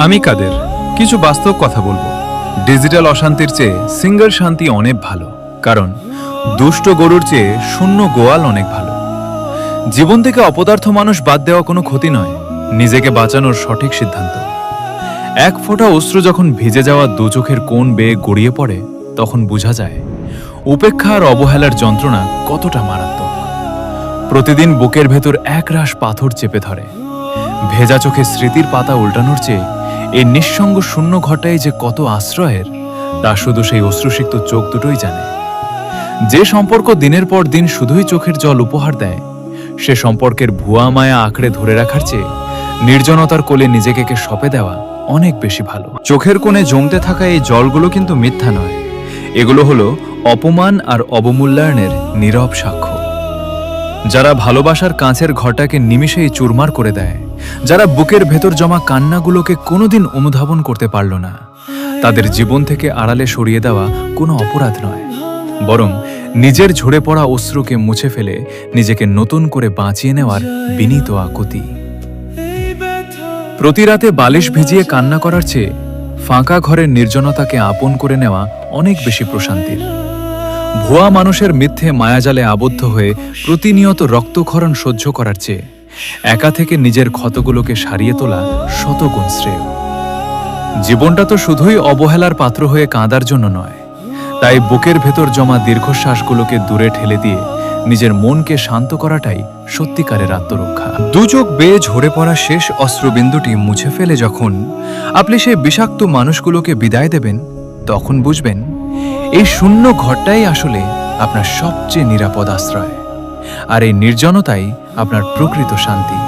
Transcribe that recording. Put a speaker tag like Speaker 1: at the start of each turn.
Speaker 1: আমি কাদের কিছু বাস্তব কথা বলবো। ডিজিটাল অশান্তির চেয়ে সিঙ্গেল শান্তি অনেক ভালো, কারণ দুষ্ট গরুর চেয়ে শূন্য গোয়াল অনেক ভালো। জীবন থেকে অপদার্থ মানুষ বাদ দেওয়া কোনো ক্ষতি নয়, নিজেকে বাঁচানোর সঠিক সিদ্ধান্ত। এক ফোঁটা অশ্রু যখন ভিজে যাওয়া দু চোখের কোণ বেয়ে গড়িয়ে পড়ে, তখন বোঝা যায় উপেক্ষা আর অবহেলার যন্ত্রণা কতটা মারাত্মক। প্রতিদিন বুকের ভেতর একরাশ পাথর চেপে ধরে। ভেজা চোখে স্মৃতির পাতা উল্টানোর চেয়ে এই নিঃসঙ্গ শূন্য ঘটায় যে কত আশ্রয়ের, তা শুধু সেই অশ্রুসিক্ত চোখ দুটোই জানে। যে সম্পর্ক দিনের পর দিন শুধুই চোখের জল উপহার দেয়, সে সম্পর্কের ভুয়া মায়া আঁকড়ে ধরে রাখার চেয়ে নির্জনতার কোলে নিজেকে সঁপে দেওয়া অনেক বেশি ভালো। চোখের কোণে জমতে থাকা এই জলগুলো কিন্তু মিথ্যা নয়, এগুলো হলো অপমান আর অবমূল্যায়নের নীরব সাক্ষ্য। যারা ভালোবাসার কাঁচের ঘরটাকে নিমিষেই চুরমার করে দেয়, যারা বুকের ভেতর জমা কান্নাগুলোকে কোনোদিন অনুধাবন করতে পারল না, তাদের জীবন থেকে আড়ালে সরিয়ে দেওয়া কোনো অপরাধ নয়, বরং নিজের ঝরে পড়া অশ্রুকে মুছে ফেলে নিজেকে নতুন করে বাঁচিয়ে নেওয়ার বিনীত আকুতি। প্রতি রাতে বালিশ ভিজিয়ে কান্না করার চেয়ে ফাঁকা ঘরের নির্জনতাকে আপন করে নেওয়া অনেক বেশি প্রশান্তির। ভুয়া মানুষের মিথ্যে মায়াজালে আবদ্ধ হয়ে প্রতিনিয়ত রক্তক্ষরণ সহ্য করার চেয়ে একা থেকে নিজের ক্ষতগুলোকে সারিয়ে তোলা শতগুণ শ্রেয়। জীবনটা তো শুধুই অবহেলার পাত্র হয়ে কাঁদার জন্য নয়, তাই বুকের ভেতর জমা দীর্ঘশ্বাসগুলোকে দূরে ঠেলে দিয়ে নিজের মনকে শান্ত করাটাই সত্যিকারের আত্মরক্ষা। দু চোখ বেয়ে ঝরে পড়া শেষ অশ্রুবিন্দুটি মুছে ফেলে যখন আপনি সেই বিষাক্ত মানুষগুলোকে বিদায় দেবেন, তখন বুঝবেন এই শূন্য ঘরটাই আসলে আপনার সবচেয়ে নিরাপদ আশ্রয়, আর এই নির্জনতাই আপনার প্রকৃত শান্তি।